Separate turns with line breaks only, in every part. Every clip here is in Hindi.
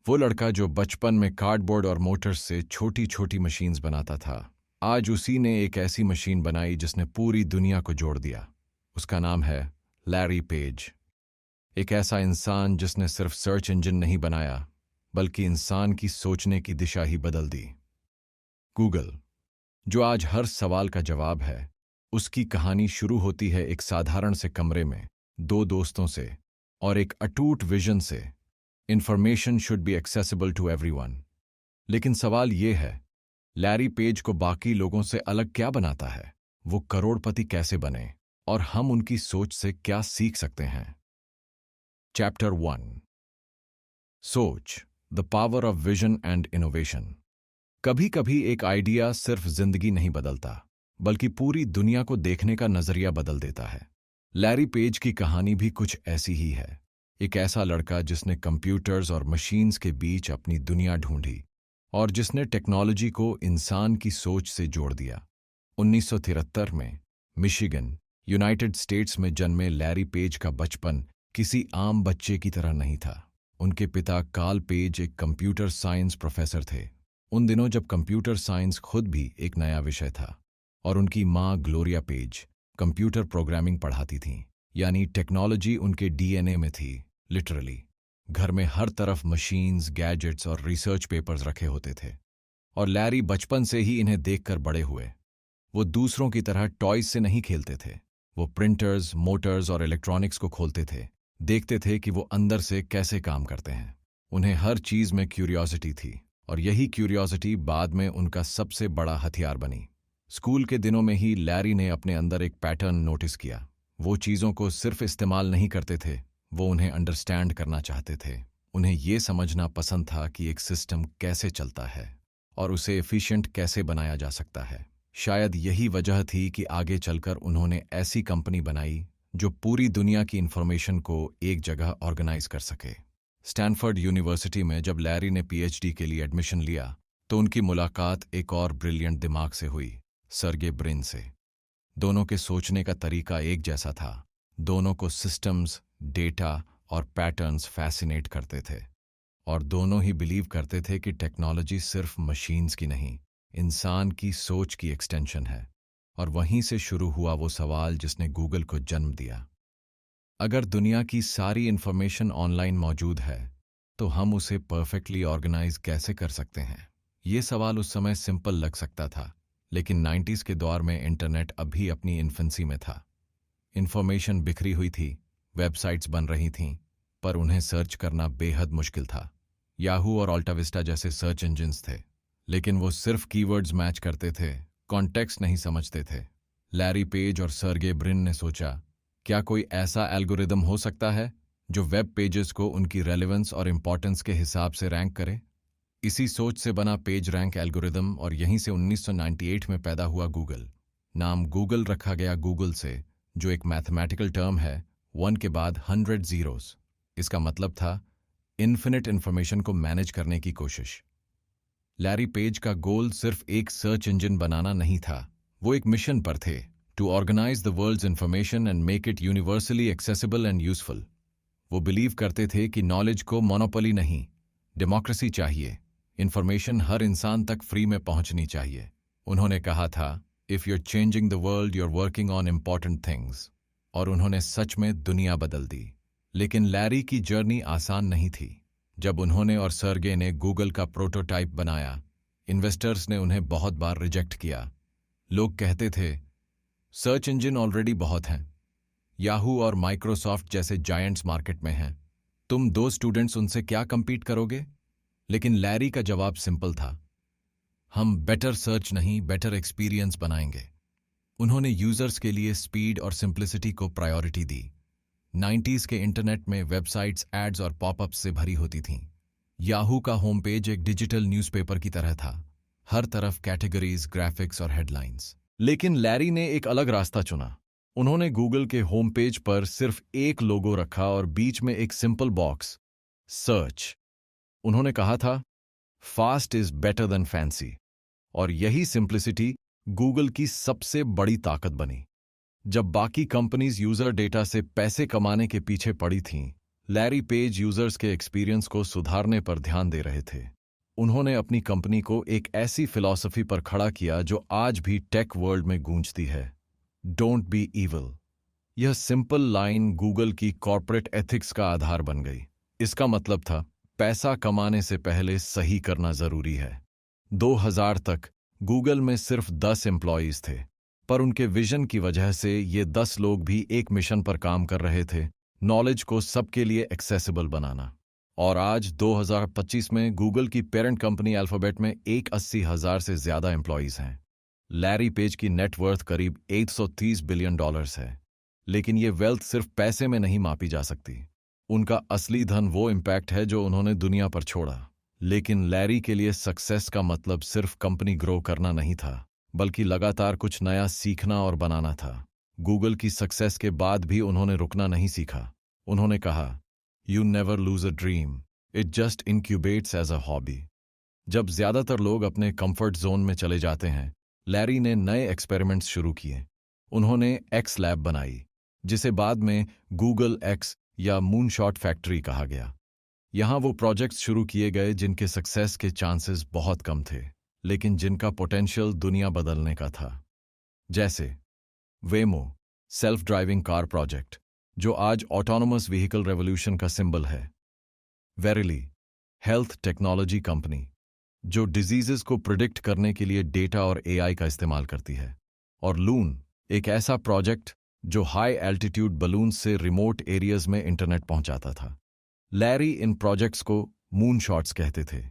वो लड़का जो बचपन में कार्डबोर्ड और मोटर्स से छोटी छोटी मशीन्स बनाता था, आज उसी ने एक ऐसी मशीन बनाई जिसने पूरी दुनिया को जोड़ दिया। उसका नाम है लैरी पेज। एक ऐसा इंसान जिसने सिर्फ सर्च इंजन नहीं बनाया, बल्कि इंसान की सोचने की दिशा ही बदल दी। गूगल, जो आज हर सवाल का जवाब है, उसकी कहानी शुरू होती है एक साधारण से कमरे में, दो दोस्तों से और एक अटूट विजन से। Information should be accessible to everyone. लेकिन सवाल ये है, लैरी पेज को बाकी लोगों से अलग क्या बनाता है? वो करोड़पति कैसे बने और हम उनकी सोच से क्या सीख सकते हैं? चैप्टर 1, सोच, the power of vision and innovation. कभी कभी एक आइडिया सिर्फ जिंदगी नहीं बदलता, बल्कि पूरी दुनिया को देखने का नजरिया बदल देता है। लैरी पेज की कहानी भी कुछ ऐसी ही है। एक ऐसा लड़का जिसने कंप्यूटर्स और मशीन्स के बीच अपनी दुनिया ढूंढी और जिसने टेक्नोलॉजी को इंसान की सोच से जोड़ दिया। 1973 में मिशिगन, यूनाइटेड स्टेट्स में जन्मे लैरी पेज का बचपन किसी आम बच्चे की तरह नहीं था। उनके पिता कार्ल पेज एक कंप्यूटर साइंस प्रोफेसर थे, उन दिनों जब कंप्यूटर साइंस खुद भी एक नया विषय था। और उनकी माँ ग्लोरिया पेज कंप्यूटर प्रोग्रामिंग पढ़ाती थीं, यानी टेक्नोलॉजी उनके डीएनए में थी, लिटरली। घर में हर तरफ मशीन्स, गैजेट्स और रिसर्च पेपर्स रखे होते थे, और लैरी बचपन से ही इन्हें देखकर बड़े हुए। वो दूसरों की तरह टॉयज से नहीं खेलते थे। वो प्रिंटर्स, मोटर्स और इलेक्ट्रॉनिक्स को खोलते थे, देखते थे कि वो अंदर से कैसे काम करते हैं। उन्हें हर चीज में क्यूरियोसिटी थी, और यही क्यूरियोसिटी बाद में उनका सबसे बड़ा हथियार बनी। स्कूल के दिनों में ही लैरी ने अपने अंदर एक पैटर्न नोटिस किया। वो चीज़ों को सिर्फ इस्तेमाल नहीं करते थे, वो उन्हें अंडरस्टैंड करना चाहते थे। उन्हें ये समझना पसंद था कि एक सिस्टम कैसे चलता है और उसे एफिशिएंट कैसे बनाया जा सकता है। शायद यही वजह थी कि आगे चलकर उन्होंने ऐसी कंपनी बनाई जो पूरी दुनिया की इंफॉर्मेशन को एक जगह ऑर्गेनाइज कर सके। स्टैनफोर्ड यूनिवर्सिटी में जब लैरी ने पीएचडी के लिए एडमिशन लिया, तो उनकी मुलाकात एक और ब्रिलियंट दिमाग से हुई, सर्गे ब्रिन से। दोनों के सोचने का तरीका एक जैसा था। दोनों को सिस्टम्स, डेटा और पैटर्न्स फैसिनेट करते थे, और दोनों ही बिलीव करते थे कि टेक्नोलॉजी सिर्फ मशीन्स की नहीं, इंसान की सोच की एक्सटेंशन है। और वहीं से शुरू हुआ वो सवाल जिसने गूगल को जन्म दिया। अगर दुनिया की सारी इंफॉर्मेशन ऑनलाइन मौजूद है, तो हम उसे परफेक्टली ऑर्गेनाइज कैसे कर सकते हैं? ये सवाल उस समय सिंपल लग सकता था, लेकिन 90s के दौर में इंटरनेट अभी अपनी इन्फेंसी में था। इंफॉर्मेशन बिखरी हुई थी, वेबसाइट्स बन रही थीं, पर उन्हें सर्च करना बेहद मुश्किल था। याहू और अल्टाविस्टा जैसे सर्च इंजिन्स थे, लेकिन वो सिर्फ कीवर्ड्स मैच करते थे, कॉन्टेक्स्ट नहीं समझते थे। लैरी पेज और सर्गे ब्रिन ने सोचा, क्या कोई ऐसा एल्गोरिदम हो सकता है जो वेब पेजेस को उनकी रेलेवेंस और इम्पॉर्टेंस के हिसाब से रैंक करे? इसी सोच से बना पेज रैंक एल्गोरिदम, और यहीं से 1998 में पैदा हुआ गूगल। नाम गूगल रखा गया गूगल से, जो एक मैथमेटिकल टर्म है, 1 के बाद 100 जीरोस। इसका मतलब था इन्फिनिट इंफॉर्मेशन को मैनेज करने की कोशिश। लैरी पेज का गोल सिर्फ एक सर्च इंजन बनाना नहीं था, वो एक मिशन पर थे, to organise the world's information and make it universally accessible and useful. वो बिलीव करते थे कि नॉलेज को मोनोपोली नहीं, डेमोक्रेसी चाहिए। इंफॉर्मेशन हर इंसान तक फ्री में पहुंचनी चाहिए। उन्होंने कहा था, if you're changing the world you're working on important things. और उन्होंने सच में दुनिया बदल दी। लेकिन लैरी की जर्नी आसान नहीं थी। जब उन्होंने और सर्गे ने गूगल का प्रोटोटाइप बनाया, इन्वेस्टर्स ने उन्हें बहुत बार रिजेक्ट किया। लोग कहते थे, सर्च इंजन ऑलरेडी बहुत हैं, याहू और माइक्रोसॉफ्ट जैसे जायंट्स मार्केट में हैं, तुम दो स्टूडेंट्स उनसे क्या कंपीट करोगे? लेकिन लैरी का जवाब सिंपल था, हम बेटर सर्च नहीं, बेटर एक्सपीरियंस बनाएंगे। उन्होंने यूजर्स के लिए स्पीड और सिंप्लिसिटी को प्रायोरिटी दी। 90s के इंटरनेट में वेबसाइट्स एड्स और पॉपअप्स से भरी होती थीं। याहू का होम पेज एक डिजिटल न्यूज़पेपर की तरह था, हर तरफ कैटेगरीज, ग्राफिक्स और हेडलाइंस। लेकिन लैरी ने एक अलग रास्ता चुना। उन्होंने गूगल के होम पेज पर सिर्फ एक लोगो रखा और बीच में एक सिंपल बॉक्स, सर्च। उन्होंने कहा था, fast is better than fancy. और यही सिंप्लिसिटी गूगल की सबसे बड़ी ताकत बनी। जब बाकी कंपनीज यूजर डेटा से पैसे कमाने के पीछे पड़ी थीं, लैरी पेज यूजर्स के एक्सपीरियंस को सुधारने पर ध्यान दे रहे थे। उन्होंने अपनी कंपनी को एक ऐसी फिलॉसफी पर खड़ा किया जो आज भी टेक वर्ल्ड में गूंजती है, डोंट बी इविल। यह सिंपल लाइन गूगल की कॉर्पोरेट एथिक्स का आधार बन गई। इसका मतलब था, पैसा कमाने से पहले सही करना जरूरी है। 2000 तक गूगल में सिर्फ 10 एम्प्लॉयज थे, पर उनके विजन की वजह से ये 10 लोग भी एक मिशन पर काम कर रहे थे, नॉलेज को सबके लिए एक्सेसिबल बनाना। और आज 2025 में गूगल की पेरेंट कंपनी अल्फाबेट में 80,000 से ज्यादा एम्प्लॉयज हैं। लैरी पेज की नेटवर्थ करीब $830 बिलियन है, लेकिन ये वेल्थ सिर्फ पैसे में नहीं मापी जा सकती। उनका असली धन वो इम्पैक्ट है जो उन्होंने दुनिया पर छोड़ा। लेकिन लैरी के लिए सक्सेस का मतलब सिर्फ कंपनी ग्रो करना नहीं था, बल्कि लगातार कुछ नया सीखना और बनाना था। गूगल की सक्सेस के बाद भी उन्होंने रुकना नहीं सीखा। उन्होंने कहा, you never lose a dream, it just incubates as a hobby. जब ज्यादातर लोग अपने कंफर्ट जोन में चले जाते हैं, लैरी ने नए एक्सपेरिमेंट्स शुरू किए। उन्होंने एक्स लैब बनाई, जिसे बाद में गूगल एक्स या मूनशॉट फैक्ट्री कहा गया। यहां वो प्रोजेक्ट्स शुरू किए गए जिनके सक्सेस के चांसेस बहुत कम थे, लेकिन जिनका पोटेंशियल दुनिया बदलने का था। जैसे वेमो, सेल्फ ड्राइविंग कार प्रोजेक्ट, जो आज ऑटोनोमस व्हीकल रेवोल्यूशन का सिंबल है। वेरिली, हेल्थ टेक्नोलॉजी कंपनी, जो डिजीजेस को प्रिडिक्ट करने के लिए डेटा और एआई का इस्तेमाल करती है। और लून, एक ऐसा प्रोजेक्ट जो हाई एल्टीट्यूड बलून्स से रिमोट एरियाज में इंटरनेट पहुंचाता था। लैरी इन प्रोजेक्ट्स को मून शॉट्स कहते थे,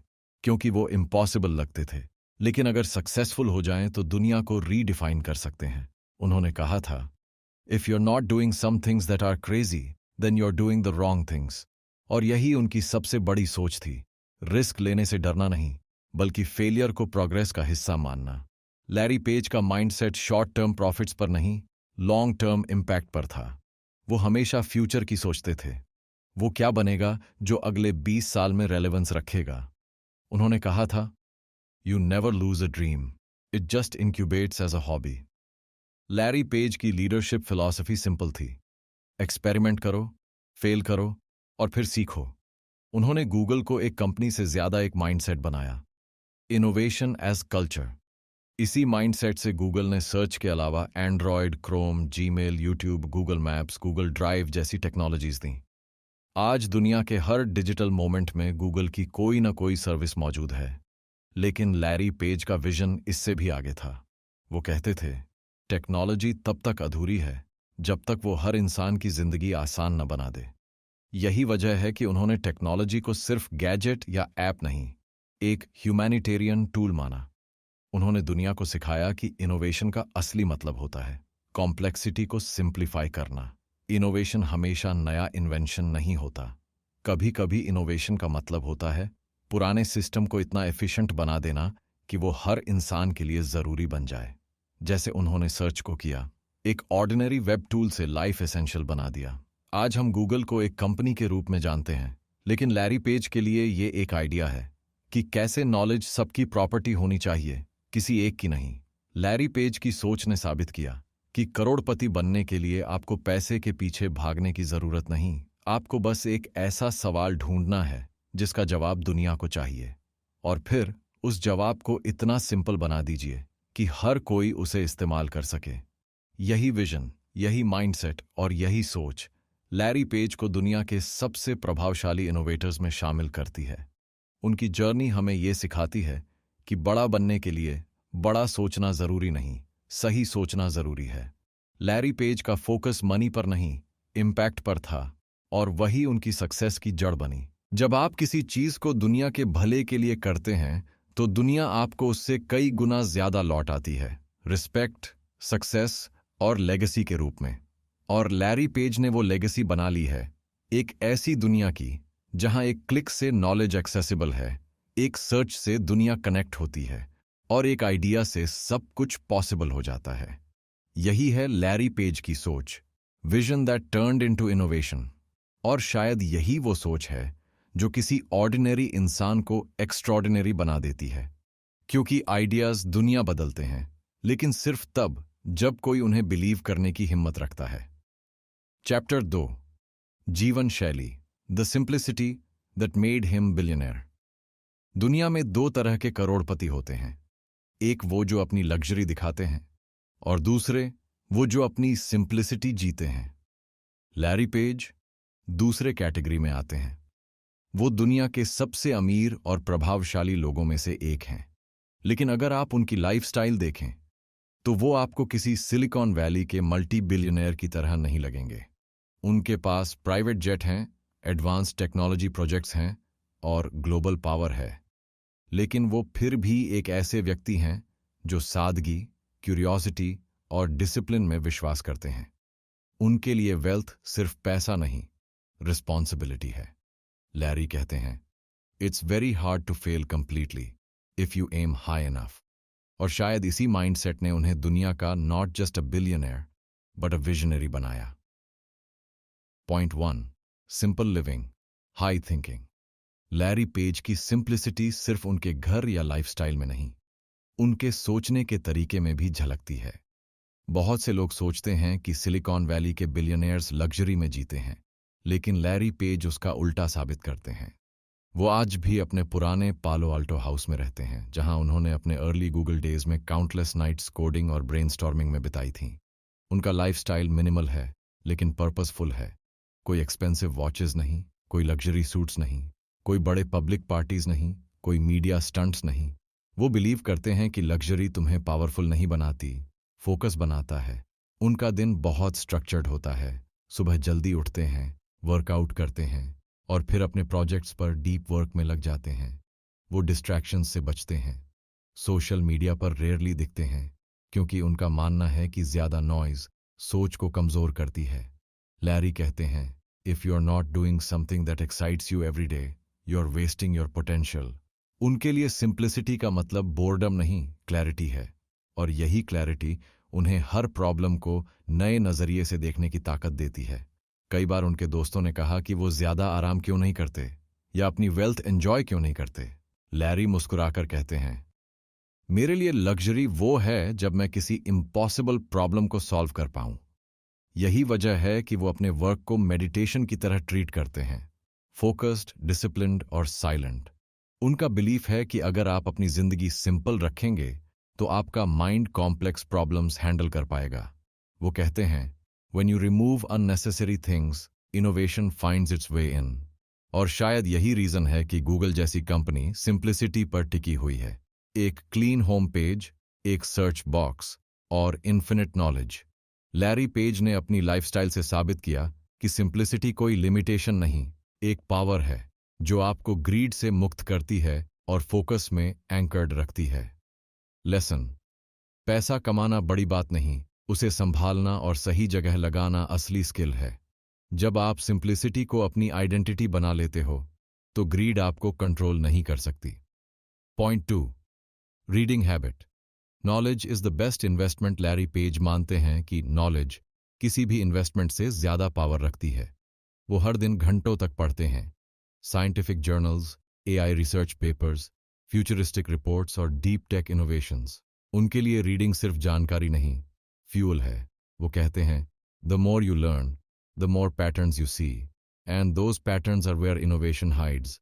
क्योंकि वो इम्पॉसिबल लगते थे, लेकिन अगर सक्सेसफुल हो जाएं तो दुनिया को रीडिफाइन कर सकते हैं। उन्होंने कहा था, if you are not doing some things that are crazy, then you are doing the wrong things. और यही उनकी सबसे बड़ी सोच थी, रिस्क लेने से डरना नहीं, बल्कि फेलियर को प्रोग्रेस का हिस्सा मानना। लैरी पेज का माइंडसेट शॉर्ट टर्म प्रॉफिट्स पर नहीं, लॉन्ग टर्म इम्पैक्ट पर था। वो हमेशा फ्यूचर की सोचते थे। वो क्या बनेगा जो अगले 20 साल में रेलेवेंस रखेगा। उन्होंने कहा था, you never lose a dream, it just incubates as a hobby. Larry Page की लीडरशिप फिलॉसफी सिंपल थी, एक्सपेरिमेंट करो, फेल करो और फिर सीखो। उन्होंने गूगल को एक कंपनी से ज्यादा एक माइंडसेट बनाया, इनोवेशन एज कल्चर। इसी माइंडसेट से गूगल ने सर्च के अलावा Android, Chrome, Gmail, YouTube, Google maps, Google drive जैसी टेक्नोलॉजीज दी। आज दुनिया के हर डिजिटल मोमेंट में गूगल की कोई ना कोई सर्विस मौजूद है। लेकिन लैरी पेज का विजन इससे भी आगे था। वो कहते थे, टेक्नोलॉजी तब तक अधूरी है जब तक वो हर इंसान की जिंदगी आसान न बना दे। यही वजह है कि उन्होंने टेक्नोलॉजी को सिर्फ गैजेट या ऐप नहीं, एक ह्यूमैनिटेरियन टूल माना। उन्होंने दुनिया को सिखाया कि इनोवेशन का असली मतलब होता है कॉम्प्लेक्सिटी को सिंप्लीफाई करना। इनोवेशन हमेशा नया इन्वेंशन नहीं होता। कभी कभी इनोवेशन का मतलब होता है पुराने सिस्टम को इतना एफिशिएंट बना देना कि वो हर इंसान के लिए जरूरी बन जाए। जैसे उन्होंने सर्च को किया, एक ऑर्डिनरी वेब टूल से लाइफ एसेंशियल बना दिया। आज हम गूगल को एक कंपनी के रूप में जानते हैं, लेकिन लैरी पेज के लिए ये एक आइडिया है कि कैसे नॉलेज सबकी प्रॉपर्टी होनी चाहिए, किसी एक की नहीं। लैरी पेज की सोच ने साबित किया कि करोड़पति बनने के लिए आपको पैसे के पीछे भागने की जरूरत नहीं, आपको बस एक ऐसा सवाल ढूंढना है जिसका जवाब दुनिया को चाहिए, और फिर उस जवाब को इतना सिंपल बना दीजिए कि हर कोई उसे इस्तेमाल कर सके। यही विजन, यही माइंडसेट और यही सोच लैरी पेज को दुनिया के सबसे प्रभावशाली इनोवेटर्स में शामिल करती है। उनकी जर्नी हमें ये सिखाती है कि बड़ा बनने के लिए बड़ा सोचना जरूरी नहीं, सही सोचना जरूरी है। लैरी पेज का फोकस मनी पर नहीं, इम्पैक्ट पर था, और वही उनकी सक्सेस की जड़ बनी। जब आप किसी चीज को दुनिया के भले के लिए करते हैं तो दुनिया आपको उससे कई गुना ज्यादा लौट आती है, रिस्पेक्ट, सक्सेस और लेगेसी के रूप में। और लैरी पेज ने वो लेगेसी बना ली है, एक ऐसी दुनिया की जहां एक क्लिक से नॉलेज एक्सेसिबल है, एक सर्च से दुनिया कनेक्ट होती है, और एक आइडिया से सब कुछ पॉसिबल हो जाता है। यही है लैरी पेज की सोच, vision that turned into innovation. और शायद यही वो सोच है जो किसी ऑर्डिनरी इंसान को एक्स्ट्रॉर्डिनरी बना देती है, क्योंकि आइडियाज दुनिया बदलते हैं, लेकिन सिर्फ तब जब कोई उन्हें बिलीव करने की हिम्मत रखता है। चैप्टर 2, जीवन शैली। The simplicity that made him billionaire. दुनिया में दो तरह के करोड़पति होते हैं, एक वो जो अपनी लग्जरी दिखाते हैं और दूसरे वो जो अपनी सिंप्लिसिटी जीते हैं। लैरी पेज दूसरे कैटेगरी में आते हैं। वो दुनिया के सबसे अमीर और प्रभावशाली लोगों में से एक हैं, लेकिन अगर आप उनकी लाइफस्टाइल देखें तो वो आपको किसी सिलिकॉन वैली के मल्टी बिलियनर की तरह नहीं लगेंगे। उनके पास प्राइवेट जेट हैं, एडवांस टेक्नोलॉजी प्रोजेक्ट्स हैं और ग्लोबल पावर है, लेकिन वो फिर भी एक ऐसे व्यक्ति हैं जो सादगी, क्यूरियोसिटी और डिसिप्लिन में विश्वास करते हैं। उनके लिए वेल्थ सिर्फ पैसा नहीं, रिस्पॉन्सिबिलिटी है। लैरी कहते हैं, it's very hard to fail completely if you aim high enough. और शायद इसी माइंडसेट ने उन्हें दुनिया का not just a billionaire but a visionary बनाया। Point 1, simple living, high thinking. Larry Page की सिंप्लिसिटी सिर्फ उनके घर या लाइफस्टाइल में नहीं, उनके सोचने के तरीके में भी झलकती है। बहुत से लोग सोचते हैं कि सिलिकॉन वैली के बिलियनियर्स लग्जरी में जीते हैं, लेकिन लैरी पेज उसका उल्टा साबित करते हैं। वो आज भी अपने पुराने पालो अल्टो हाउस में रहते हैं, जहां उन्होंने अपने अर्ली गूगल डेज में काउंटलेस नाइट्स कोडिंग और ब्रेनस्टॉर्मिंग में बिताई थीं। उनका लाइफस्टाइल मिनिमल है लेकिन पर्पसफुल है। कोई एक्सपेंसिव वॉचेस नहीं, कोई लग्जरी सूट्स नहीं, कोई बड़े पब्लिक पार्टीज नहीं, कोई मीडिया स्टंट्स नहीं। वो बिलीव करते हैं कि लग्जरी तुम्हें पावरफुल नहीं बनाती, फोकस बनाता है। उनका दिन बहुत स्ट्रक्चर्ड होता है। सुबह जल्दी उठते हैं, वर्कआउट करते हैं और फिर अपने प्रोजेक्ट्स पर डीप वर्क में लग जाते हैं। वो डिस्ट्रैक्शंस से बचते हैं, सोशल मीडिया पर रेयरली दिखते हैं, क्योंकि उनका मानना है कि ज्यादा नॉइज सोच को कमजोर करती है। लैरी कहते हैं, if you are not doing something that excites you every day, you are wasting your potential. उनके लिए सिंप्लिसिटी का मतलब बोर्डम नहीं, क्लैरिटी है, और यही क्लैरिटी उन्हें हर प्रॉब्लम को नए नजरिए से देखने की ताकत देती है। कई बार उनके दोस्तों ने कहा कि वो ज्यादा आराम क्यों नहीं करते या अपनी वेल्थ एंजॉय क्यों नहीं करते। लैरी मुस्कुराकर कहते हैं, मेरे लिए लग्जरी वो है जब मैं किसी इम्पॉसिबल प्रॉब्लम को सॉल्व कर पाऊं। यही वजह है कि वो अपने वर्क को मेडिटेशन की तरह ट्रीट करते हैं, फोकस्ड, डिसिप्लिन्ड और साइलेंट। उनका बिलीफ है कि अगर आप अपनी जिंदगी सिंपल रखेंगे तो आपका माइंड कॉम्प्लेक्स प्रॉब्लम्स हैंडल कर पाएगा। वो कहते हैं, When you remove unnecessary things, innovation finds its way in। और शायद यही रीजन है कि गूगल जैसी कंपनी सिंप्लिसिटी पर टिकी हुई है। एक क्लीन होम पेज, एक सर्च बॉक्स और इन्फिनिट नॉलेज। लैरी पेज ने अपनी लाइफस्टाइल से साबित किया कि सिंप्लिसिटी कोई लिमिटेशन नहीं, एक पावर है जो आपको ग्रीड से मुक्त करती है और फोकस में एंकर्ड रखती है। लेसन, पैसा कमाना बड़ी बात नहीं, उसे संभालना और सही जगह लगाना असली स्किल है। जब आप सिंप्लिसिटी को अपनी आइडेंटिटी बना लेते हो तो ग्रीड आपको कंट्रोल नहीं कर सकती। Point 2, reading habit, knowledge is the best investment. Larry page मानते हैं कि नॉलेज किसी भी इन्वेस्टमेंट से ज्यादा पावर रखती है। वो हर दिन घंटों तक पढ़ते हैं, scientific journals, AI research papers, futuristic reports और डीप टेक इनोवेशंस। उनके लिए रीडिंग सिर्फ जानकारी नहीं, फ्यूल है। वो कहते हैं, the more you learn, the more patterns you see, and those patterns are where innovation hides.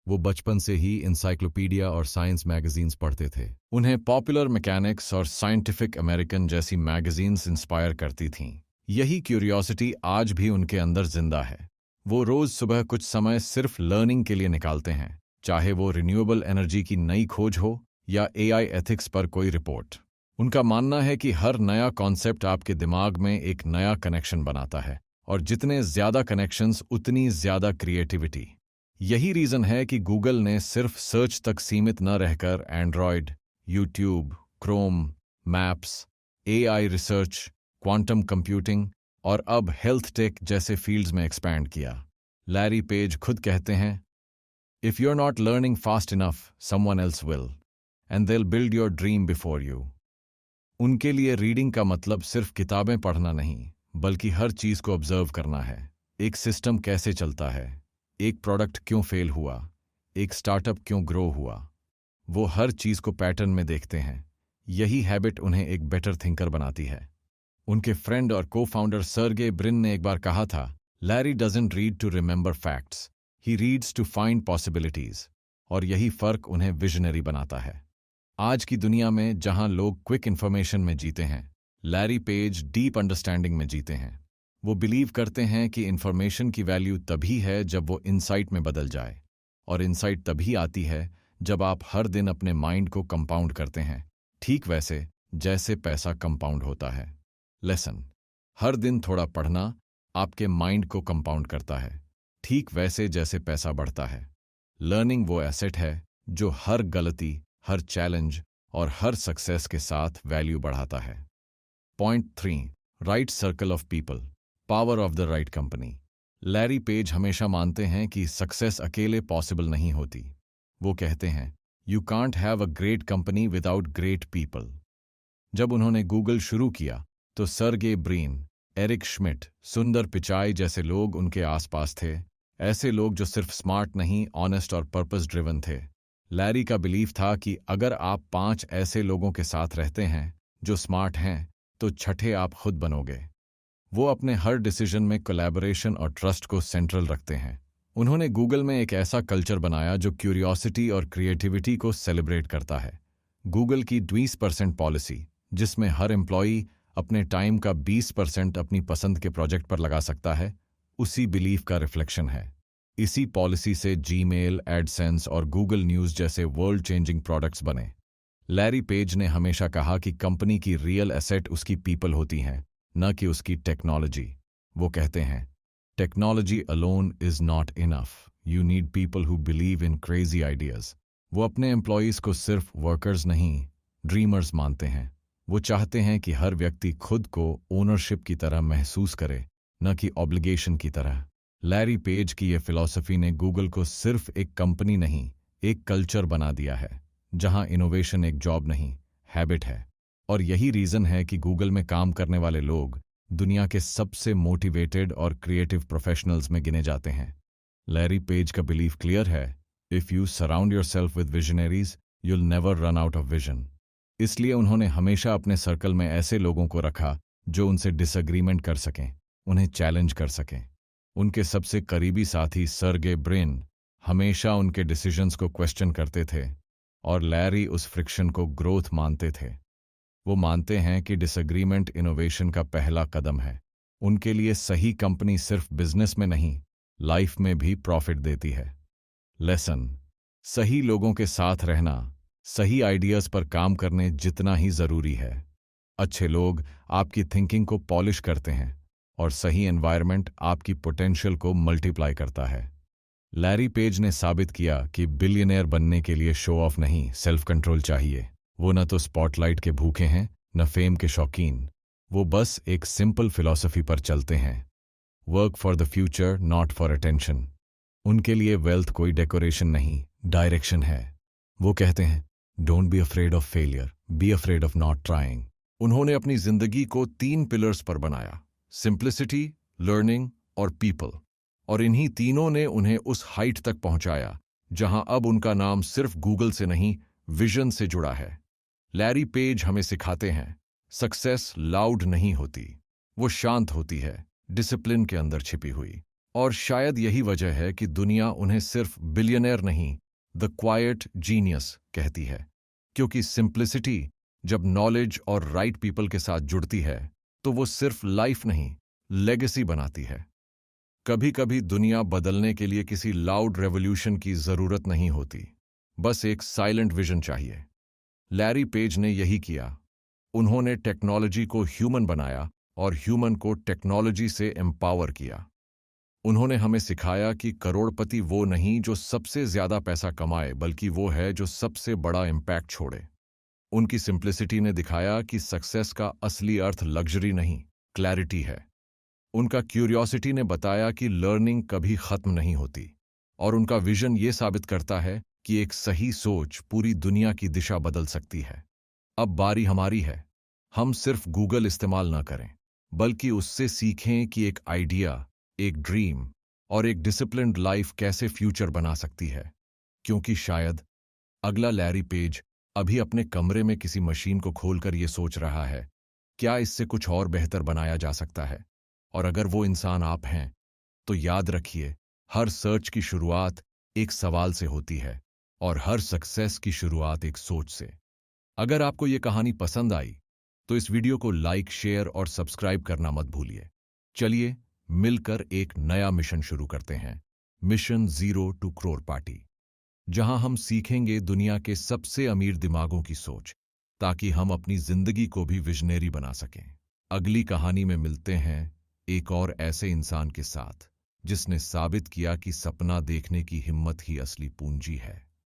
वो बचपन से ही इंसाइक्लोपीडिया और साइंस मैगजीन्स पढ़ते थे। उन्हें पॉपुलर मैकेनिक्स और साइंटिफिक अमेरिकन जैसी मैगजीन्स इंस्पायर करती थीं। यही क्यूरियोसिटी आज भी उनके अंदर जिंदा है। वो रोज सुबह कुछ समय सिर्फ लर्निंग के लिए निकालते हैं, चाहे वो रिन्यूएबल एनर्जी की नई खोज हो या एआई एथिक्स पर कोई रिपोर्ट। उनका मानना है कि हर नया कॉन्सेप्ट आपके दिमाग में एक नया कनेक्शन बनाता है, और जितने ज्यादा कनेक्शंस उतनी ज्यादा क्रिएटिविटी। यही रीजन है कि गूगल ने सिर्फ सर्च तक सीमित न रहकर Android, YouTube, Chrome, Maps, AI research, quantum computing और अब हेल्थ टेक जैसे फील्ड्स में एक्सपैंड किया। लैरी पेज खुद कहते हैं, if you are not learning fast enough, someone else will, and they will build your dream before you. उनके लिए रीडिंग का मतलब सिर्फ किताबें पढ़ना नहीं, बल्कि हर चीज को ऑब्जर्व करना है। एक सिस्टम कैसे चलता है, एक प्रोडक्ट क्यों फेल हुआ, एक स्टार्टअप क्यों ग्रो हुआ। वो हर चीज को पैटर्न में देखते हैं। यही हैबिट उन्हें एक बेटर थिंकर बनाती है। उनके फ्रेंड और को फाउंडर सर्गे ब्रिन ने एक बार कहा था, Larry doesn't read to remember facts, he reads to find possibilities. और यही फर्क उन्हें विजनरी बनाता है। आज की दुनिया में जहां लोग क्विक इंफॉर्मेशन में जीते हैं, लैरी पेज डीप अंडरस्टैंडिंग में जीते हैं। वो बिलीव करते हैं कि इंफॉर्मेशन की वैल्यू तभी है जब वो इनसाइट में बदल जाए, और इनसाइट तभी आती है जब आप हर दिन अपने माइंड को कंपाउंड करते हैं, ठीक वैसे जैसे पैसा कंपाउंड होता है। लेसन: हर दिन थोड़ा पढ़ना आपके माइंड को कंपाउंड करता है, ठीक वैसे जैसे पैसा बढ़ता है। लर्निंग वो एसेट है जो हर गलती, हर चैलेंज और हर सक्सेस के साथ वैल्यू बढ़ाता है। Point 3: right circle of people, power of the right company. Larry page हमेशा मानते हैं कि सक्सेस अकेले पॉसिबल नहीं होती। वो कहते हैं, you can't have a great company without great people. जब उन्होंने गूगल शुरू किया तो सर्गे ब्रिन, एरिक श्मिट, सुंदर पिचाई जैसे लोग उनके आसपास थे, ऐसे लोग जो सिर्फ स्मार्ट नहीं, ऑनेस्ट और पर्पस ड्रिवन थे। लैरी का बिलीफ था कि अगर आप 5 ऐसे लोगों के साथ रहते हैं जो स्मार्ट हैं, तो छठे आप खुद बनोगे। वो अपने हर डिसीजन में कोलैबोरेशन और ट्रस्ट को सेंट्रल रखते हैं। उन्होंने गूगल में एक ऐसा कल्चर बनाया जो क्यूरियोसिटी और क्रिएटिविटी को सेलिब्रेट करता है। गूगल की 20% पॉलिसी, जिसमें हर एम्प्लॉई अपने टाइम का 20% अपनी पसंद के प्रोजेक्ट पर लगा सकता है, उसी बिलीफ का रिफ्लेक्शन है। इसी पॉलिसी से जीमेल, एडसेंस और गूगल न्यूज़ जैसे वर्ल्ड चेंजिंग प्रोडक्ट्स बने। लैरी पेज ने हमेशा कहा कि कंपनी की रियल एसेट उसकी पीपल होती हैं, न कि उसकी टेक्नोलॉजी। वो कहते हैं, technology alone is not enough, you need people who believe in crazy ideas. वो अपने एम्प्लॉयज़ को सिर्फ वर्कर्स नहीं, ड्रीमर्स मानते हैं। वो चाहते हैं कि हर व्यक्ति खुद को ओनरशिप की तरह महसूस करे, न कि ऑब्लिगेशन की तरह। लैरी पेज की ये फिलॉसफी ने गूगल को सिर्फ एक कंपनी नहीं, एक कल्चर बना दिया है, जहां इनोवेशन एक जॉब नहीं, हैबिट है। और यही रीज़न है कि गूगल में काम करने वाले लोग दुनिया के सबसे मोटिवेटेड और क्रिएटिव प्रोफेशनल्स में गिने जाते हैं। लैरी पेज का बिलीफ क्लियर है, if you surround yourself with visionaries, you'll never run out of vision. इसलिए उन्होंने हमेशा अपने सर्कल में ऐसे लोगों को रखा जो उनसे डिसएग्रीमेंट कर सकें, उन्हें चैलेंज कर सकें। उनके सबसे करीबी साथी सर्गे ब्रिन हमेशा उनके डिसीजंस को क्वेश्चन करते थे, और लैरी उस फ्रिक्शन को ग्रोथ मानते थे। वो मानते हैं कि डिसएग्रीमेंट इनोवेशन का पहला कदम है। उनके लिए सही कंपनी सिर्फ बिजनेस में नहीं, लाइफ में भी प्रॉफिट देती है। लेसन: सही लोगों के साथ रहना सही आइडियाज पर काम करने जितना ही जरूरी है। अच्छे लोग आपकी थिंकिंग को पॉलिश करते हैं, और सही एनवायरनमेंट आपकी पोटेंशियल को मल्टीप्लाई करता है। लैरी पेज ने साबित किया कि बिलियनेयर बनने के लिए शो ऑफ नहीं, सेल्फ कंट्रोल चाहिए। वो न तो स्पॉटलाइट के भूखे हैं, न फेम के शौकीन। वो बस एक सिंपल फिलॉसफी पर चलते हैं, work for the future, not for attention. उनके लिए वेल्थ कोई डेकोरेशन नहीं, डायरेक्शन है। वो कहते हैं, don't be afraid of failure, be afraid of not trying. उन्होंने अपनी जिंदगी को 3 पिलर्स पर बनाया, सिंप्लिसिटी, लर्निंग और पीपल। और इन्हीं तीनों ने उन्हें उस हाइट तक पहुंचाया जहां अब उनका नाम सिर्फ गूगल से नहीं, विजन से जुड़ा है। लैरी पेज हमें सिखाते हैं, सक्सेस लाउड नहीं होती, वो शांत होती है, डिसिप्लिन के अंदर छिपी हुई। और शायद यही वजह है कि दुनिया उन्हें सिर्फ बिलियनेयर नहीं, द क्वाइट जीनियस कहती है। क्योंकि सिंप्लिसिटी जब नॉलेज और राइट पीपल के साथ जुड़ती है, तो वो सिर्फ लाइफ नहीं, लेगेसी बनाती है। कभी कभी दुनिया बदलने के लिए किसी लाउड रेवोल्यूशन की जरूरत नहीं होती, बस एक साइलेंट विजन चाहिए। लैरी पेज ने यही किया। उन्होंने टेक्नोलॉजी को ह्यूमन बनाया और ह्यूमन को टेक्नोलॉजी से एम्पावर किया। उन्होंने हमें सिखाया कि करोड़पति वो नहीं जो सबसे ज्यादा पैसा कमाए, बल्कि वो है जो सबसे बड़ा इम्पैक्ट छोड़े। उनकी सिंप्लिसिटी ने दिखाया कि सक्सेस का असली अर्थ लग्जरी नहीं, क्लैरिटी है। उनका क्यूरियोसिटी ने बताया कि लर्निंग कभी खत्म नहीं होती। और उनका विजन ये साबित करता है कि एक सही सोच पूरी दुनिया की दिशा बदल सकती है। अब बारी हमारी है। हम सिर्फ गूगल इस्तेमाल ना करें, बल्कि उससे सीखें कि एक आइडिया, एक ड्रीम और एक डिसिप्लिन्ड लाइफ कैसे फ्यूचर बना सकती है। क्योंकि शायद अगला लैरी पेज अभी अपने कमरे में किसी मशीन को खोलकर ये सोच रहा है, क्या इससे कुछ और बेहतर बनाया जा सकता है? और अगर वो इंसान आप हैं, तो याद रखिए, हर सर्च की शुरुआत एक सवाल से होती है और हर सक्सेस की शुरुआत एक सोच से। अगर आपको ये कहानी पसंद आई तो इस वीडियो को लाइक, शेयर और सब्सक्राइब करना मत भूलिए। चलिए मिलकर एक नया मिशन शुरू करते हैं, mission zero to crore party, जहां हम सीखेंगे दुनिया के सबसे अमीर दिमागों की सोच, ताकि हम अपनी जिंदगी को भी विजनरी बना सकें। अगली कहानी में मिलते हैं एक और ऐसे इंसान के साथ जिसने साबित किया कि सपना देखने की हिम्मत ही असली पूंजी है।